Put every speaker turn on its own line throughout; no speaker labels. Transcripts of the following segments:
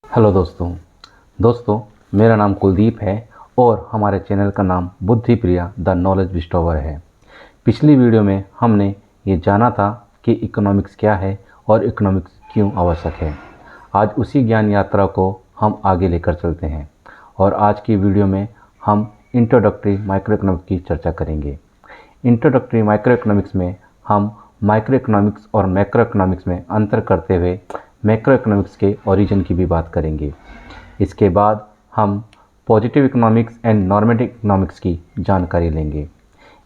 Hello दोस्तों मेरा नाम कुलदीप है और हमारे चैनल का नाम बुद्धि प्रिया द नॉलेज बिस्टोवर है। पिछली वीडियो में हमने ये जाना था कि इकोनॉमिक्स क्या है और इकोनॉमिक्स क्यों आवश्यक है। आज उसी ज्ञान यात्रा को हम आगे लेकर चलते हैं और आज की वीडियो में हम इंट्रोडक्टरी माइक्रो इकोनॉमिक्स की चर्चा करेंगे। इंट्रोडक्टरी माइक्रो इकोनॉमिक्स में हम माइक्रो इकोनॉमिक्स और मैक्रो इकोनॉमिक्स में अंतर करते हुए मैक्रो इकोनॉमिक्स के ओरिजिन की भी बात करेंगे। इसके बाद हम positive economics and normative economics की जानकारी लेंगे।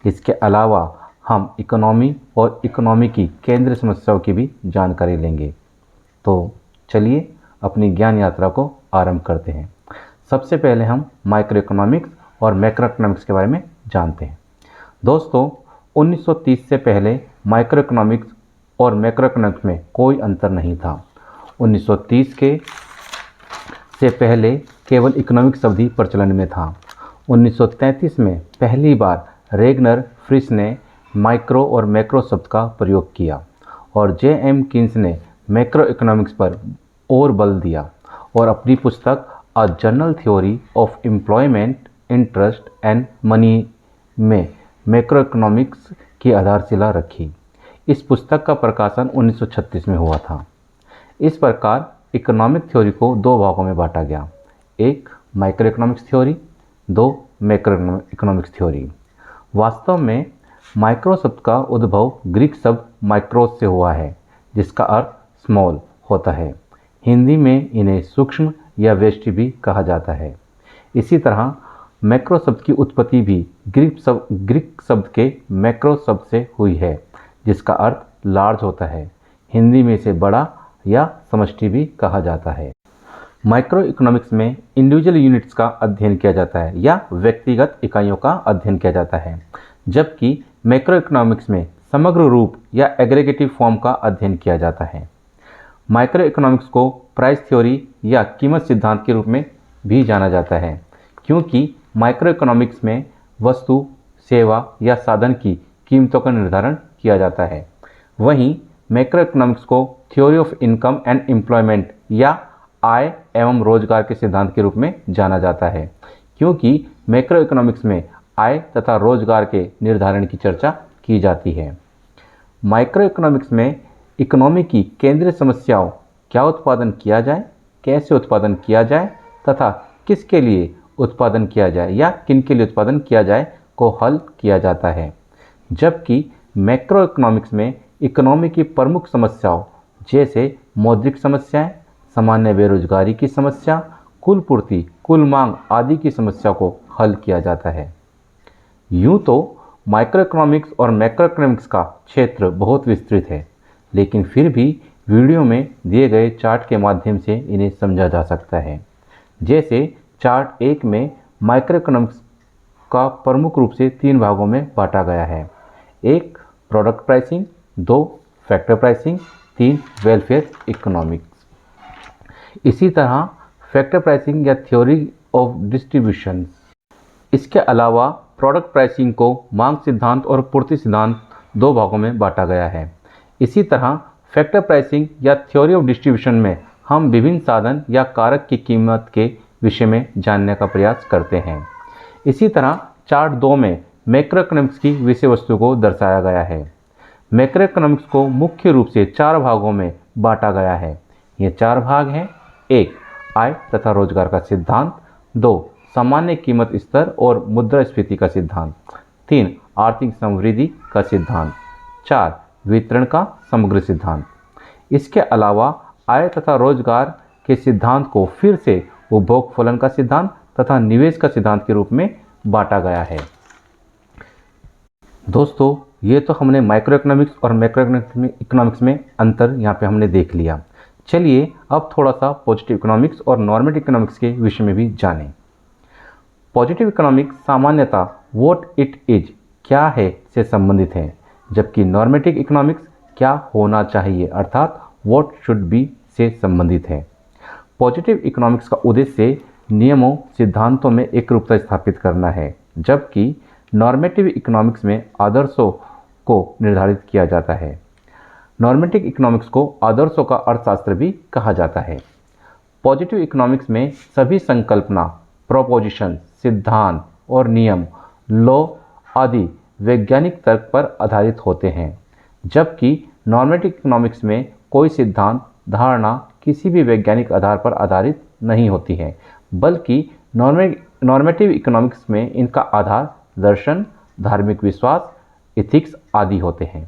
इसके अलावा हम इकोनॉमी और इकोनॉमी की केंद्रीय समस्याओं की भी जानकारी लेंगे। तो चलिए अपनी ज्ञान यात्रा को आरंभ करते हैं। सबसे पहले हम माइक्रो इकोनॉमिक्स और मैक्रो इकोनॉमिक्स के बारे में जानते हैं। दोस्तों 1930 से पहले माइक्रो इकोनॉमिक्स और मैक्रो इकोनॉमिक्स में कोई अंतर नहीं था। 1930 से पहले केवल इकोनॉमिक शब्द ही प्रचलन में था। 1933 में पहली बार रेगनर फ्रिश ने माइक्रो और मैक्रो शब्द का प्रयोग किया और जे.एम. कीन्स ने मैक्रो इकोनॉमिक्स पर और बल दिया और अपनी पुस्तक a general theory of employment interest and money में मैक्रो इकोनॉमिक्स की आधारशिला रखी। इस पुस्तक का प्रकाशन 1936 में हुआ था। इस प्रकार इकोनॉमिक थ्योरी को दो भागों में बांटा गया, एक माइक्रो इकोनॉमिक्स थ्योरी, दो मैक्रो इकोनॉमिक्स थ्योरी। वास्तव में माइक्रो शब्द का उद्भव ग्रीक शब्द माइक्रोस से हुआ है, जिसका अर्थ स्मॉल होता है। हिंदी में इन्हें सूक्ष्म या वेष्टि भी कहा जाता है। इसी तरह मैक्रो शब्द की उत्पत्ति भी ग्रीक शब्द के मैक्रो शब्द से हुई है, जिसका अर्थ लार्ज होता है। हिंदी में इसे बड़ा या समष्टि भी कहा जाता है। माइक्रो इकोनॉमिक्स में इंडिविजुअल यूनिट्स का अध्ययन किया जाता है या व्यक्तिगत इकाइयों का अध्ययन किया जाता है, जबकि मैक्रो इकोनॉमिक्स में समग्र रूप या एग्रीगेटिव फॉर्म का अध्ययन किया जाता है। माइक्रो इकोनॉमिक्स को प्राइस थ्योरी या कीमत सिद्धांत के रूप में भी जाना जाता है, क्योंकि माइक्रो इकोनॉमिक्स में वस्तु, सेवा या साधन की कीमतों का निर्धारण किया जाता है। वहीं मैक्रो इकोनॉमिक्स को theory of income and employment या आय एवं रोजगार के सिद्धांत के रूप में जाना जाता है, क्योंकि मैक्रो इकोनॉमिक्स में आय तथा रोजगार के निर्धारण की चर्चा की जाती है। माइक्रो इकोनॉमिक्स में इकोनॉमी की केंद्रीय समस्याओं, क्या उत्पादन किया जाए, कैसे उत्पादन किया जाए तथा किसके लिए उत्पादन किया जाए या किन के लिए उत्पादन किया जाए को हल किया जाता है। जबकि मैक्रो इकोनॉमिक्स में इकोनॉमी की प्रमुख समस्याओं जैसे मौद्रिक समस्याएं, सामान्य बेरोजगारी की समस्या, कुल पूर्ति, कुल मांग आदि की समस्या को हल किया जाता है। यूँ तो माइक्रो इकोनॉमिक्स और मैक्रो इकोनॉमिक्स का क्षेत्र बहुत विस्तृत है, लेकिन फिर भी वीडियो में दिए गए चार्ट के माध्यम से इन्हें समझा जा सकता है। जैसे चार्ट 1 में माइक्रो इकोनॉमिक्स का प्रमुख रूप से 3 भागों में बांटा गया है। 1 product pricing, 2 factor pricing, 3 welfare economics. इसी तरह फैक्टर प्राइसिंग या थ्योरी ऑफ डिस्ट्रीब्यूशन। इसके अलावा प्रोडक्ट प्राइसिंग को मांग सिद्धांत और पूर्ति सिद्धांत 2 भागों में बांटा गया है। इसी तरह फैक्टर प्राइसिंग या थ्योरी ऑफ डिस्ट्रीब्यूशन में हम विभिन्न साधन या कारक की कीमत के विषय में जानने का प्रयास करते हैं। इसी तरह चार्ट 2 में मैक्रो इकोनॉमिक्स की विषय वस्तु को दर्शाया गया है। मैक्रो इकोनॉमिक्स को मुख्य रूप से 4 भागों में बांटा गया है। ये 4 भाग हैं। 1 आय तथा रोजगार का सिद्धांत, 2 सामान्य कीमत स्तर और मुद्रास्फीति का सिद्धांत, 3 आर्थिक समृद्धि का सिद्धांत, 4 वितरण का समग्र सिद्धांत। इसके अलावा आय तथा रोजगार के सिद्धांत को फिर से उपभोग फलन का सिद्धांत तथा निवेश का सिद्धांत के रूप में बांटा गया है। दोस्तों ये तो हमने माइक्रो इकोनॉमिक्स और मैक्रो इकोनॉमिक्स में अंतर यहाँ पे हमने देख लिया। चलिए अब थोड़ा सा पॉजिटिव इकोनॉमिक्स और नॉर्मेटिव इकोनॉमिक्स के विषय में भी जानें। पॉजिटिव इकोनॉमिक्स सामान्यतः व्हाट इट इज, क्या है से संबंधित है, जबकि नॉर्मेटिव इकोनॉमिक्स क्या होना चाहिए अर्थात व्हाट शुड बी से संबंधित है। पॉजिटिव इकोनॉमिक्स का उद्देश्य नियमों, सिद्धांतों में एकरूपता स्थापित करना है, जबकि नॉर्मेटिव इकोनॉमिक्स में आदर्शों को निर्धारित किया जाता है। नॉर्मेटिव इकोनॉमिक्स को आदर्शों का अर्थशास्त्र भी कहा जाता है। पॉजिटिव इकोनॉमिक्स में सभी संकल्पना, प्रोपोजिशन, सिद्धांत और नियम, लॉ आदि वैज्ञानिक तर्क पर आधारित होते हैं, जबकि नॉर्मेटिव इकोनॉमिक्स में कोई सिद्धांत, धारणा किसी भी वैज्ञानिक आधार पर आधारित नहीं होती है, बल्कि नॉर्मेटिव इकोनॉमिक्स में इनका आधार दर्शन, धार्मिक विश्वास, एथिक्स आदि होते हैं।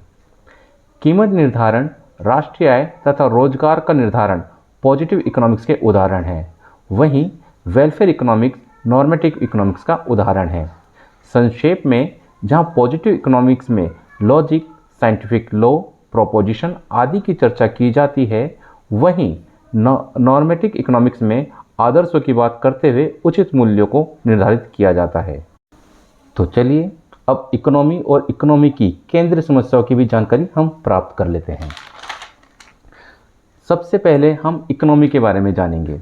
कीमत निर्धारण, राष्ट्रीय आय तथा रोजगार का निर्धारण पॉजिटिव इकोनॉमिक्स के उदाहरण हैं। वहीं वेलफेयर इकोनॉमिक्स नॉर्मेटिव इकोनॉमिक्स का उदाहरण है। संक्षेप में, जहां पॉजिटिव इकोनॉमिक्स में लॉजिक, साइंटिफिक लॉ, प्रोपोजिशन आदि की चर्चा की जाती है, वहीं नॉर्मेटिव इकोनॉमिक्स में आदर्शों की बात करते हुए उचित मूल्यों को निर्धारित किया जाता है। तो चलिए अब इकोनॉमी और इकोनॉमी की केंद्रीय समस्याओं की भी जानकारी हम प्राप्त कर लेते हैं। सबसे पहले हम इकोनॉमी के बारे में जानेंगे।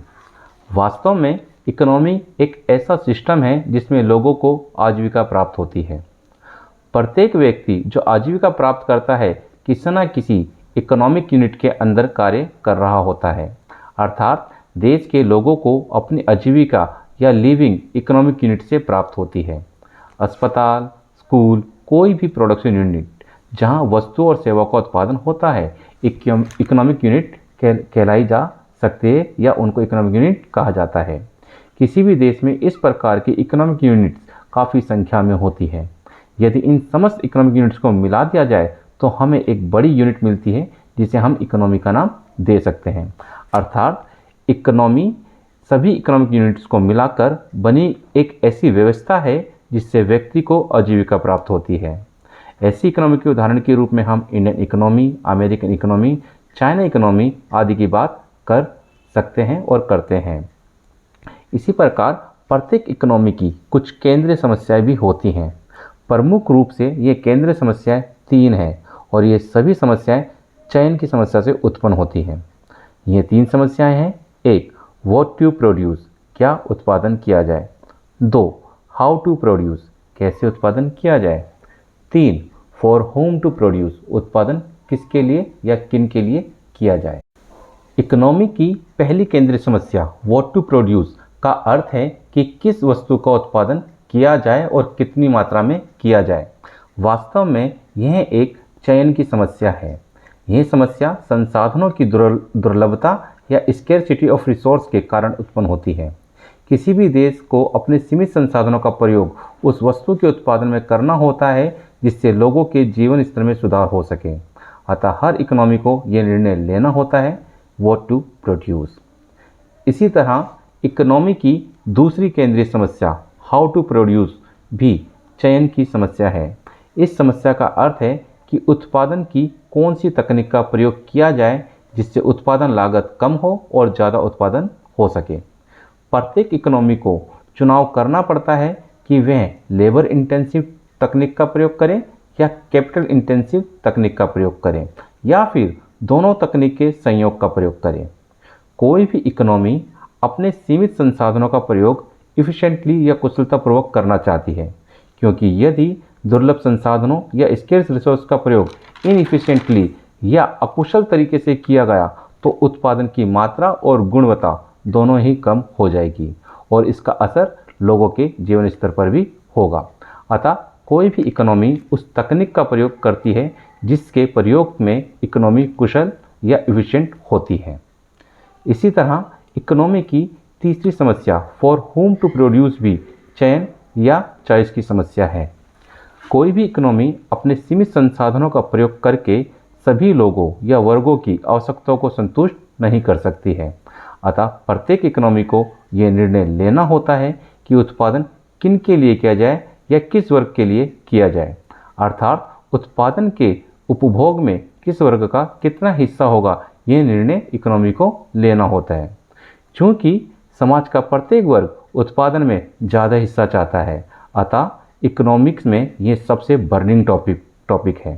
वास्तव में इकोनॉमी एक ऐसा सिस्टम है जिसमें लोगों को आजीविका प्राप्त होती है। प्रत्येक व्यक्ति जो आजीविका प्राप्त करता है किसी न किसी इकोनॉमिक यूनिट के अंदर कार्य कर रहा होता है, अर्थात देश के लोगों को अपनी आजीविका या लिविंग इकोनॉमिक यूनिट से प्राप्त होती है। अस्पताल, स्कूल, कोई भी प्रोडक्शन यूनिट जहां वस्तु और सेवा का उत्पादन होता है इकोनॉमिक यूनिट कहलाई जा सकते हैं या उनको इकोनॉमिक यूनिट कहा जाता है। किसी भी देश में इस प्रकार की इकोनॉमिक यूनिट्स काफ़ी संख्या में होती है। यदि इन समस्त इकोनॉमिक यूनिट्स को मिला दिया जाए तो हमें एक बड़ी यूनिट मिलती है जिसे हम इकोनॉमी का नाम दे सकते हैं। अर्थात इकोनॉमी सभी इकोनॉमिक यूनिट्स को मिलाकर बनी एक ऐसी व्यवस्था है जिससे व्यक्ति को आजीविका प्राप्त होती है। ऐसी इकोनॉमी के उदाहरण के रूप में हम Indian economy, American economy, China economy आदि की बात कर सकते हैं और करते हैं। इसी प्रकार प्रत्येक इकोनॉमी की कुछ केंद्रीय समस्याएं भी होती हैं। प्रमुख रूप से ये केंद्रीय समस्याएं 3 हैं और ये सभी समस्याएं चयन की समस्या से उत्पन्न होती हैं। ये 3 समस्याएं हैं। 1. व्हाट टू प्रोड्यूस, क्या उत्पादन किया जाए। 2. हाउ टू प्रोड्यूस, कैसे उत्पादन किया जाए। 3. फॉर होम टू प्रोड्यूस, उत्पादन किसके लिए या किन के लिए किया जाए। इकोनॉमी की पहली केंद्रीय समस्या व्हाट टू प्रोड्यूस का अर्थ है कि किस वस्तु का उत्पादन किया जाए और कितनी मात्रा में किया जाए। वास्तव में यह एक चयन की समस्या है। यह समस्या संसाधनों की दुर्लभता या स्केर्सिटी ऑफ रिसोर्स के कारण उत्पन्न होती है। किसी भी देश को अपने सीमित संसाधनों का प्रयोग उस वस्तु के उत्पादन में करना होता है जिससे लोगों के जीवन स्तर में सुधार हो सके। अतः हर इकोनॉमी को यह निर्णय लेना होता है व्हाट टू प्रोड्यूस। इसी तरह इकोनॉमी की दूसरी केंद्रीय समस्या हाउ टू प्रोड्यूस भी चयन की समस्या है। इस समस्या का अर्थ है कि उत्पादन की कौन सी तकनीक का प्रयोग किया जाए जिससे उत्पादन लागत कम हो और ज़्यादा उत्पादन हो सके। प्रत्येक इकोनॉमी को चुनाव करना पड़ता है कि वह लेबर इंटेंसिव तकनीक का प्रयोग करें या कैपिटल इंटेंसिव तकनीक का प्रयोग करें या फिर दोनों तकनीक के संयोग का प्रयोग करें। कोई भी इकोनॉमी अपने सीमित संसाधनों का प्रयोग इफिशिएंटली या कुशलतापूर्वक करना चाहती है, क्योंकि यदि दुर्लभ संसाधनों या स्केर्स रिसोर्स का प्रयोग इनएफिशिएंटली या अकुशल तरीके से किया गया तो उत्पादन की मात्रा और गुणवत्ता दोनों ही कम हो जाएगी और इसका असर लोगों के जीवन स्तर पर भी होगा। अतः कोई भी इकोनॉमी उस तकनीक का प्रयोग करती है जिसके प्रयोग में इकोनॉमी कुशल या एफिशिएंट होती है। इसी तरह इकोनॉमी की तीसरी समस्या फॉर होम टू प्रोड्यूस भी चयन या चॉइस की समस्या है। कोई भी इकोनॉमी अपने सीमित संसाधनों का प्रयोग करके सभी लोगों या वर्गों की आवश्यकताओं को संतुष्ट नहीं कर सकती है। अतः प्रत्येक इकोनॉमी को यह निर्णय लेना होता है कि उत्पादन किन के लिए किया जाए या किस वर्ग के लिए किया जाए, अर्थात उत्पादन के उपभोग में किस वर्ग का कितना हिस्सा होगा, यह निर्णय इकोनॉमी को लेना होता है। चूँकि समाज का प्रत्येक वर्ग उत्पादन में ज़्यादा हिस्सा चाहता है, अतः इकोनॉमिक्स में ये सबसे बर्निंग टॉपिक है।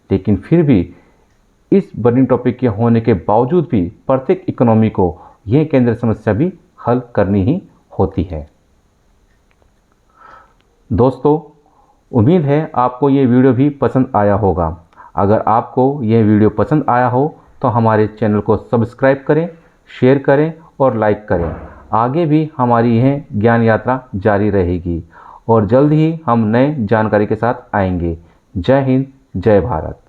लेकिन फिर भी इस बर्निंग टॉपिक के होने के बावजूद भी प्रत्येक इकोनॉमी को यह केंद्रीय समस्या भी हल करनी ही होती है। दोस्तों, उम्मीद है आपको ये वीडियो भी पसंद आया होगा। अगर आपको यह वीडियो पसंद आया हो तो हमारे चैनल को सब्सक्राइब करें, शेयर करें और लाइक करें। आगे भी हमारी यह ज्ञान यात्रा जारी रहेगी और जल्द ही हम नए जानकारी के साथ आएंगे। जय हिंद, जय भारत।